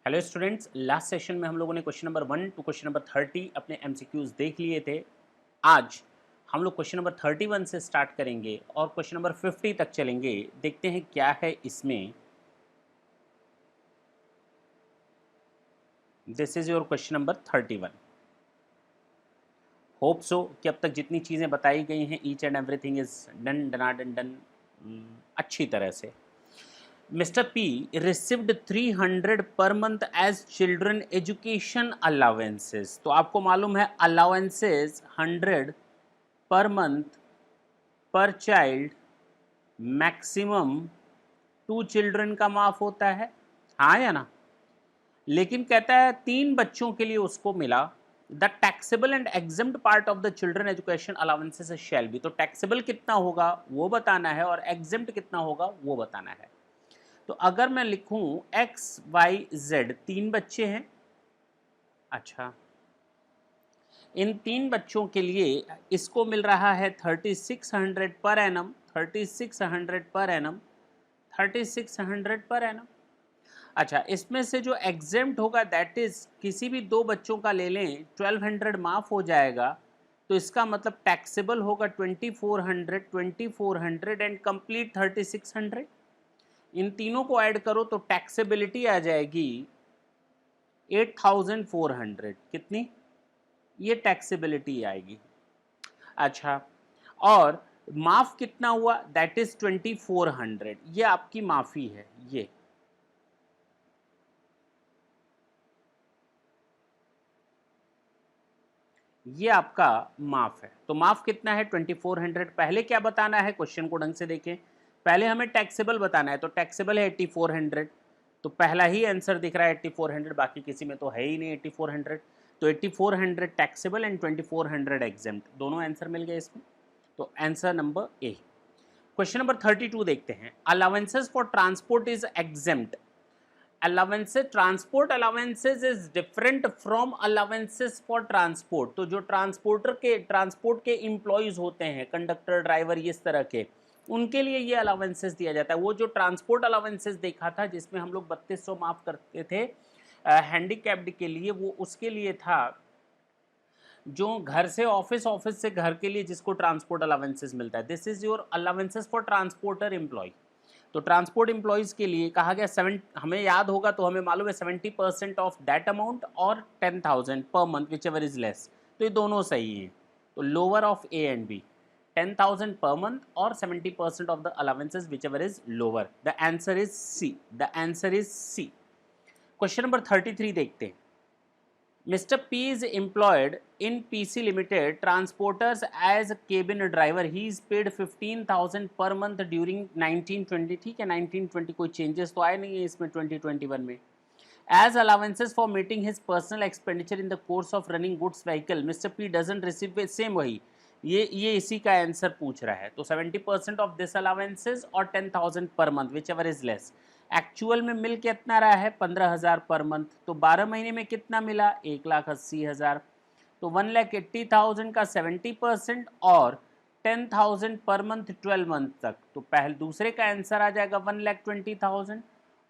Hello students, last session में हम लोगों ने question number 1 to question number 30 अपने एमसीक्यूज देख लिए थे। आज हम लोग क्वेश्चन नंबर 31 से स्टार्ट करेंगे और क्वेश्चन नंबर 50 तक चलेंगे। देखते हैं क्या है इसमें। This is your question number 31। Hope so कि अब तक जितनी चीज़ें बताई गई हैं each and everything is done डनाडन डन अच्छी तरह से। Mr. P received 300 per month as children education allowances। तो आपको मालूम है allowances 100 पर मंथ पर चाइल्ड मैक्सिमम 2 चिल्ड्रन का माफ होता है, हाँ या ना। लेकिन कहता है 3 बच्चों के लिए उसको मिला। The taxable and exempt part of the children education allowances shall be. तो टैक्सेबल कितना होगा वो बताना है और एग्जम्प्ट कितना होगा वो बताना है। तो अगर मैं लिखूं एक्स वाई जेड 3 बच्चे हैं, अच्छा इन 3 बच्चों के लिए इसको मिल रहा है 3600 per annum, 3600 per annum, 3600 per annum. अच्छा, इसमें से जो एग्जेम्प्ट होगा दैट इज किसी भी 2 बच्चों का ले लें 1200 माफ हो जाएगा। तो इसका मतलब टैक्सेबल होगा 2400, 2400 एंड कंप्लीट 3600। इन तीनों को ऐड करो तो टैक्सेबिलिटी आ जाएगी 8400। कितनी? ये टैक्सेबिलिटी आएगी। अच्छा, और माफ कितना हुआ दैट इज 2400। ये आपकी माफी है। ये आपका माफ है। तो माफ कितना है 2400। पहले क्या बताना है, क्वेश्चन को ढंग से देखें। पहले हमें टैक्सेबल बताना है, तो टैक्सेबल है 8400। तो पहला ही आंसर दिख रहा है 8400, बाकी किसी में तो है ही नहीं 8400। तो 8400 टैक्सेबल एंड 2400 एग्जेम्प्ट, दोनों आंसर मिल गए इसमें। तो answer number A. Question number 32 देखते हैं। Allowances for transport is exempt. Allowances, transport allowances is different from allowances for transport. तो जो ट्रांसपोर्ट के एम्प्लॉयज होते हैं, कंडक्टर, ड्राइवर, इस तरह के, उनके लिए ये अलाउंसेस दिया जाता है। वो जो ट्रांसपोर्ट अलाउंसेस देखा था जिसमें हम लोग 3200 माफ करते थे हैंडीकैप्ड के लिए, वो उसके लिए था जो घर से ऑफिस, ऑफिस से घर के लिए जिसको ट्रांसपोर्ट अलाउंसेस मिलता है। This is your allowances for transporter employ. तो ट्रांसपोर्ट एम्प्लॉयज़ के लिए कहा गया हमें याद होगा, तो हमें मालूम है 70% ऑफ दैट अमाउंट और 10,000 per month whichever is less. तो ये दोनों सही हैं। तो lower of A and B, 10,000 per month और 70% of the allowances whichever is lower. The answer is C. The answer is C. Question number 33 देखते हैं। Mr. P is employed in PC Limited Transporters as a cabin driver. He is paid 15,000 per month during 1920। ठीक है, 1920 कोई changes तो आए नहीं है इसमें 2021 में। As allowances for meeting his personal expenditure in the course of running goods vehicle, Mr. P doesn't receive same वही। ये इसी का आंसर पूछ रहा है। तो 70% ऑफ दिस अलाउंसेस और 10,000 per month whichever is less. Actual में मिल कितना रहा है 15,000 पर मंथ। तो 12 महीने में कितना मिला 1,80,000। तो 1,80,000 का 70% और 10,000 पर मंथ 12 मंथ तक। तो पहले दूसरे का आंसर आ जाएगा 1,20,000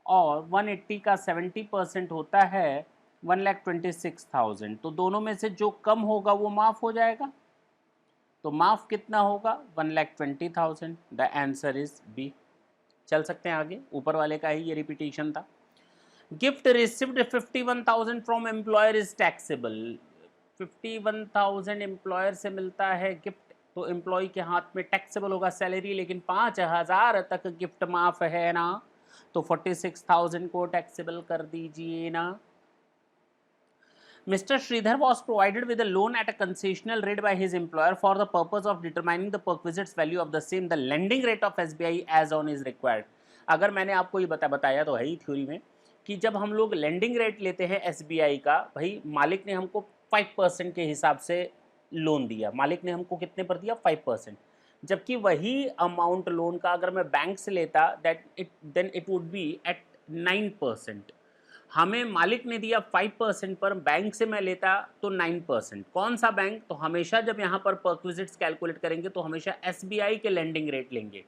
और 180 का 70% होता है 1,26,000। तो दोनों में से जो कम होगा वो माफ हो जाएगा। तो माफ कितना होगा 1,20,000। The answer is B. चल सकते हैं आगे, ऊपर वाले का ही ये रिपीटेशन था। Gift received 51,000 from employer is taxable. 51,000 employer से मिलता है गिफ्ट, तो एम्प्लॉय के हाथ में टैक्सेबल होगा सैलरी, लेकिन 5,000 तक गिफ्ट माफ है ना। तो 46,000 को टैक्सेबल कर दीजिए ना। Mr. Sridhar was provided with a loan at a concessional rate by his employer for the purpose of determining the perquisite's value of the same. The lending rate of SBI as on is required। अगर मैंने आपको ये बताया तो है ही theory में कि जब हम लोग लेंडिंग रेट लेते हैं SBI का, भाई मालिक ने हमको 5% के हिसाब से लोन दिया। मालिक ने हमको कितने पर दिया 5%। जबकि वही अमाउंट लोन का अगर मैं बैंक से लेता then it would be at 9%। हमें मालिक ने दिया 5% पर, बैंक से मैं लेता तो 9%। कौन सा बैंक? तो हमेशा जब यहाँ पर परक्विजिट्स कैलकुलेट करेंगे तो हमेशा SBI के लेंडिंग रेट लेंगे।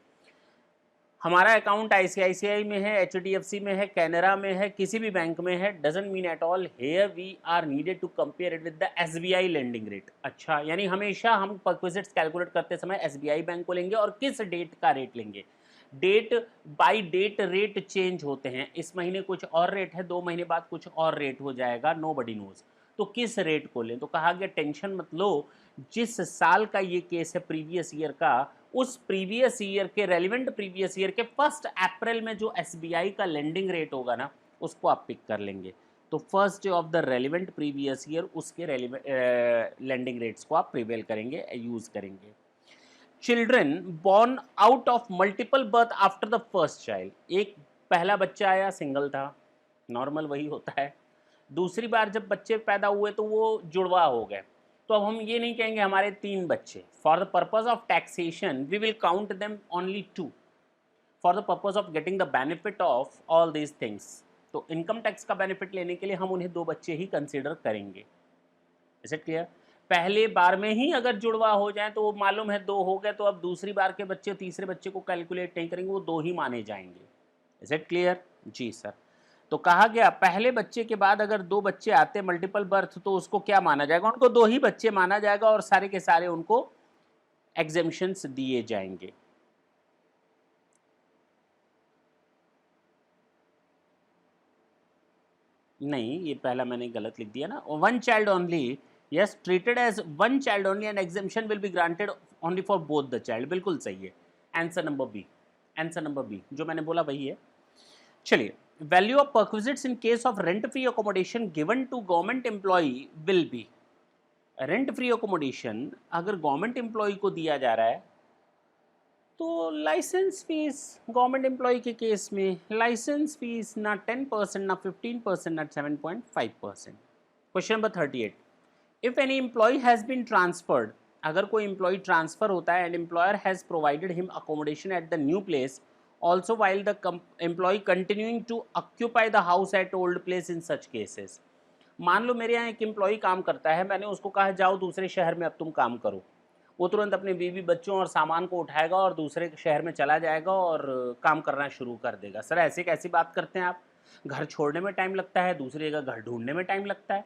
हमारा अकाउंट आईसीआईसीआई में है, एचडीएफसी में है, कैनरा में है, किसी भी बैंक में है, doesn't mean at all here we are needed to compare it with the SBI lending rate. अच्छा, यानी हमेशा हम परक्विजिट्स कैलकुलेट करते समय एसबीआई बैंक को लेंगे और किस डेट का रेट लेंगे। Date by date rate change होते हैं, इस महीने कुछ और रेट है, 2 महीने बाद कुछ और रेट हो जाएगा, नोबडी नोज। तो किस रेट को लें, तो कहा गया टेंशन मत लो, जिस साल का ये केस है प्रीवियस ईयर का, उस प्रीवियस ईयर के रेलिवेंट प्रीवियस ईयर के 1 अप्रैल में जो एसबीआई का लेंडिंग रेट होगा ना, उसको आप पिक कर लेंगे। तो first of the relevant previous year उसके लेंडिंग रेट्स को आप प्रिवेल करेंगे, यूज करेंगे। Children born out of multiple birth after the first child, एक पहला बच्चा आया सिंगल था, नॉर्मल वही होता है। दूसरी बार जब बच्चे पैदा हुए तो वो जुड़वा हो गए, तो अब हम ये नहीं कहेंगे हमारे 3 बच्चे। For the purpose of taxation we will count them only 2 for the purpose of getting the benefit of all these things. तो इनकम टैक्स का बेनिफिट लेने के लिए हम उन्हें 2 बच्चे ही कंसिडर करेंगे। Is it clear? पहले बार में ही अगर जुड़वा हो जाए तो वो मालूम है 2 हो गए, तो अब दूसरी बार के बच्चे तीसरे बच्चे को कैलकुलेट नहीं करेंगे, वो 2 ही माने जाएंगे। Is it clear? जी सर। तो कहा गया पहले बच्चे के बाद अगर 2 बच्चे आते मल्टीपल बर्थ, तो उसको क्या माना जाएगा, उनको 2 ही बच्चे माना जाएगा और सारे के सारे उनको एग्जेम्पशंस दिए जाएंगे। नहीं, ये पहला मैंने गलत लिख दिया ना, 1 child only, yes, treated as 1 child only and exemption will be granted only for both the child. बिल्कुल सही है, answer number B, answer number B जो मैंने बोला वही है। चलिए, value of perquisites in case of rent free accommodation given to government employee will be, rent free accommodation अगर गवर्नमेंट एम्प्लॉई को दिया जा रहा है तो लाइसेंस फीस, गवर्नमेंट एम्प्लॉय के केस में लाइसेंस फीस ना 10%, ना 15%, ना 7.5%। Question number 38, if any employee has been transferred, अगर कोई एम्प्लॉय ट्रांसफर होता है and employer has provided him accommodation at the new place also while the employee continuing to occupy the house at old place in such cases. मान लो मेरे यहाँ एक employ काम करता है, मैंने उसको कहा जाओ दूसरे शहर में अब तुम काम करो, वो तुरंत अपने बीवी बच्चों और सामान को उठाएगा और दूसरे शहर में चला जाएगा और काम करना शुरू कर देगा। सर ऐसे कैसी बात करते हैं आप, घर छोड़ने में टाइम लगता है, दूसरी जगह घर ढूंढने में टाइम लगता है।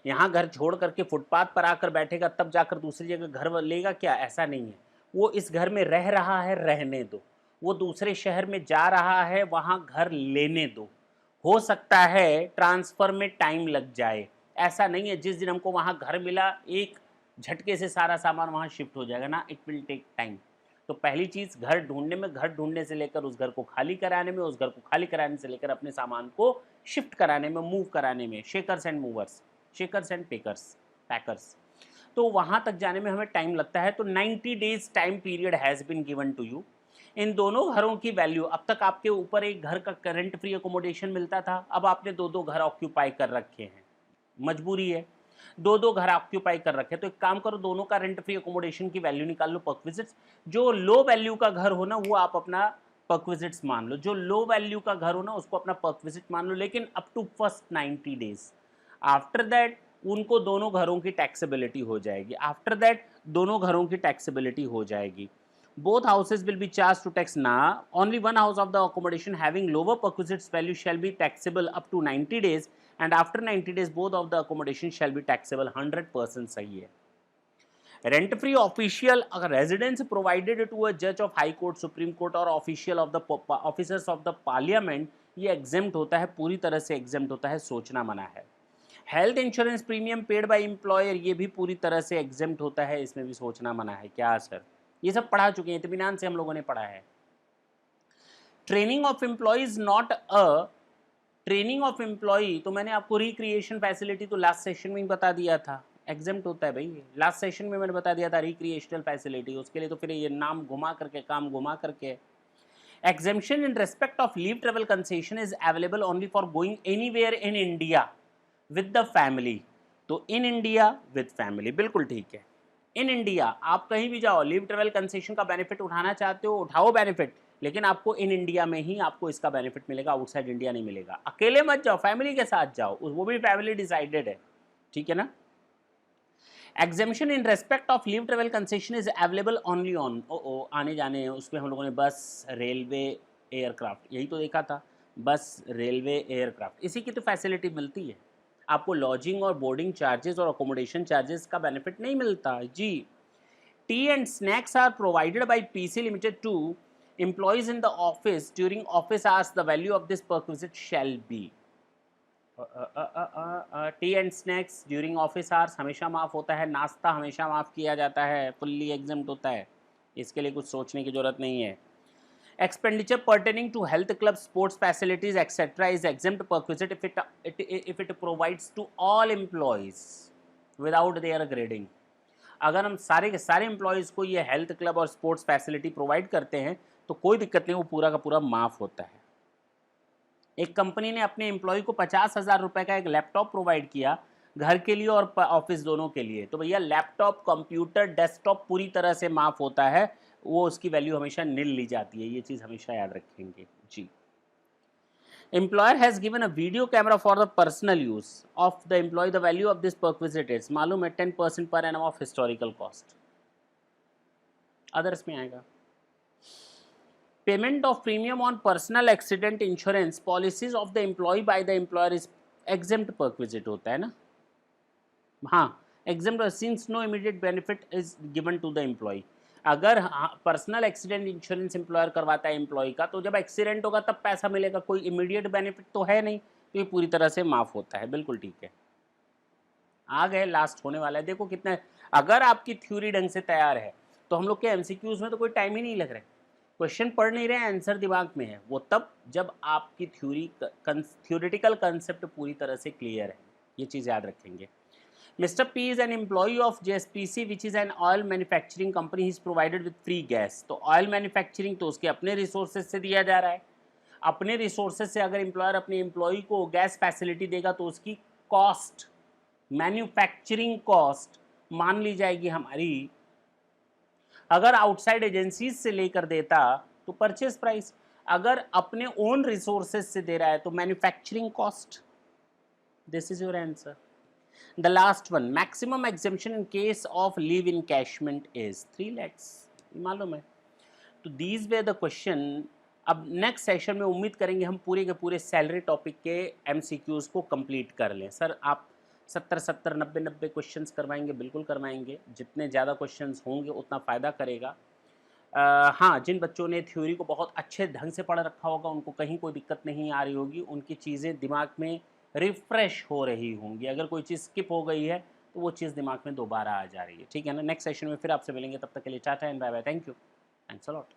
यहाँ घर छोड़ करके फुटपाथ पर आकर बैठेगा तब जाकर दूसरी जगह घर लेगा क्या? ऐसा नहीं है, वो इस घर में रह रहा है, रहने दो। वो दूसरे शहर में जा रहा है, वहाँ घर लेने दो। हो सकता है ट्रांसफ़र में टाइम लग जाए, ऐसा नहीं है जिस दिन हमको वहाँ घर मिला एक झटके से सारा सामान वहाँ शिफ्ट हो जाएगा ना, इट विल टेक टाइम। तो पहली चीज़ घर ढूंढने में, घर ढूंढने से लेकर उस घर को खाली कराने में, उस घर को खाली कराने से लेकर अपने सामान को शिफ्ट कराने में, मूव कराने में, shakers and movers, shakers and packers, तो वहाँ तक जाने में हमें टाइम लगता है। तो 90 days time period has been given to you. इन दोनों घरों की वैल्यू, अब तक आपके ऊपर एक घर का करंट फ्री अकोमोडेशन मिलता था, अब आपने 2-2 घर ऑक्यूपाई कर रखे हैं, मजबूरी है, 2-2 घर ऑक्यूपाई कर रखे। तो एक काम करो, दोनों का रेंट फ्री अकोमोडेशन की वैल्यू निकाल लो परक्विजिट्स। जो लो वैल्यू का घर हो ना वो आप अपना परक्विजिट्स मान लो, जो लो वैल्यू का घर हो ना उसको अपना परक्विजिट मान लो, लेकिन up to first 90 days. After that उनको दोनों घरों की टैक्सेबिलिटी हो जाएगी, आफ्टर दैट दोनों घरों की टैक्सेबिलिटी हो जाएगी। Both houses will be charged to tax now. Only one house of the accommodation having lower perquisites value shall be taxable up to 90 days, and after 90 days both of the accommodation shall be taxable 100%। सही है। Rent free official residence provided to a judge of high court, supreme court और official of the officers of the parliament, ये exempt होता है, पूरी तरह से exempt होता है, सोचना मना है। Health insurance premium paid by employer, ये भी पूरी तरह से exempt होता है, इसमें भी सोचना मना है। क्या सर? ये सब पढ़ा चुके हैं, इत्मीनान से हम लोगों ने पढ़ा है। Training of employees not a, training of employee तो मैंने आपको रिक्रिएशन फैसिलिटी तो लास्ट सेशन में ही बता दिया था, एग्जेम्प्ट होता है भाई। लास्ट सेशन में मैंने बता दिया था रिक्रिएशनल फैसिलिटी, उसके लिए तो फिर ये नाम घुमा करके, काम घुमा करके। Exemption in respect of leave travel concession is available only for going anywhere in India with the family. तो इन इंडिया विद फैमिली, बिल्कुल ठीक है। इन इंडिया आप कहीं भी जाओ, लीव ट्रेवल कंसेशन का बेनिफिट उठाना चाहते हो उठाओ बेनिफिट, लेकिन आपको इन इंडिया में ही आपको इसका बेनिफिट मिलेगा, आउटसाइड इंडिया नहीं मिलेगा। अकेले मत जाओ, फैमिली के साथ जाओ, वो भी फैमिली डिसाइडेड है, ठीक है ना। Exemption in respect of leave travel concession is available only on आने जाने उसमें हम लोगों ने बस, रेलवे, एयरक्राफ्ट यही तो देखा था, बस, रेलवे, एयरक्राफ्ट, इसी की तो फैसिलिटी मिलती है। आपको लॉजिंग और बोर्डिंग चार्जेस और अकोमोडेशन चार्जेस का बेनिफिट नहीं मिलता जी। Tea and snacks are provided by PC limited to employees in the office during office hours, the value of this perquisite shall be. Tea and snacks during office hours हमेशा माफ़ होता है, नाश्ता हमेशा माफ़ किया जाता है, फुल्ली एग्जम्प्ट होता है, इसके लिए कुछ सोचने की ज़रूरत नहीं है। Expenditure pertaining to health club, sports facilities etcetera is exempt perquisite if it provides to all employees without their grading. अगर हम सारे के सारे एम्प्लॉयज़ को ये हेल्थ क्लब और स्पोर्ट्स फैसिलिटी प्रोवाइड करते हैं तो कोई दिक्कत नहीं, वो पूरा का पूरा माफ़ होता है। एक कंपनी ने अपने एम्प्लॉय को 50,000 रुपये का एक लैपटॉप प्रोवाइड किया, घर के लिए और ऑफिस दोनों के लिए, तो भैया लैपटॉप, कंप्यूटर, डेस्कटॉप पूरी तरह से माफ़ होता है, वो उसकी वैल्यू हमेशा नील ली जाती है, ये चीज़ हमेशा याद रखेंगे जी। Employer has given a video camera for the personal use of the employee, the value of this perquisite is, मालूम है 10% per annum of historical cost, others में आएगा। Payment of premium on personal accident insurance policies of the employee by the employer is exempt perquisite होता है ना, हाँ, exempt since no immediate benefit is given to the employee. अगर personal accident insurance employer करवाता है employ का, तो जब एक्सीडेंट होगा तब पैसा मिलेगा, कोई इमीडिएट बेनिफिट तो है नहीं, तो ये पूरी तरह से माफ़ होता है, बिल्कुल ठीक है। आ गए, लास्ट होने वाला है, देखो कितना, अगर आपकी थ्योरी ढंग से तैयार है तो हम लोग के एमसीक्यूज में तो कोई टाइम ही नहीं लग रहा है, क्वेश्चन पढ़ नहीं रहे, आंसर दिमाग में है, वो तब जब आपकी थ्योरेटिकल कंसेप्ट पूरी तरह से क्लियर है, ये चीज़ याद रखेंगे। Mr. P is an employee of JSPC, which is an oil manufacturing company. He is provided with free gas. तो ऑयल मैन्युफैक्चरिंग तो उसके अपने रिसोर्सेज से दिया जा रहा है, अपने रिसोर्सेज से अगर एम्प्लॉयर अपने एम्प्लॉई को गैस फैसिलिटी देगा तो उसकी कॉस्ट, मैन्युफैक्चरिंग कॉस्ट मान ली जाएगी हमारी। अगर आउटसाइड एजेंसीज से लेकर देता तो परचेज प्राइस, अगर अपने ओन रिसोर्सेज से दे रहा है तो manufacturing cost. This is your answer. The last one, maximum exemption in case of leave encashment is 3 lakhs, मालूम है। तो these were the question। अब नेक्स्ट सेशन में उम्मीद करेंगे हम पूरे के पूरे सैलरी टॉपिक के MCQs को कंप्लीट कर लें। सर आप 70 90 क्वेश्चंस करवाएंगे, बिल्कुल करवाएंगे, जितने ज़्यादा क्वेश्चंस होंगे उतना फ़ायदा करेगा। हाँ, जिन बच्चों ने थ्योरी को बहुत अच्छे ढंग से पढ़ रखा होगा उनको कहीं कोई दिक्कत नहीं आ रही होगी, उनकी चीज़ें दिमाग में रिफ्रेश हो रही होंगी। अगर कोई चीज़ स्किप हो गई है तो वो चीज़ दिमाग में दोबारा आ जा रही है, ठीक है ना। नेक्स्ट सेशन में फिर आपसे मिलेंगे, तब तक के लिए tata and bye bye, thank you, thanks a lot.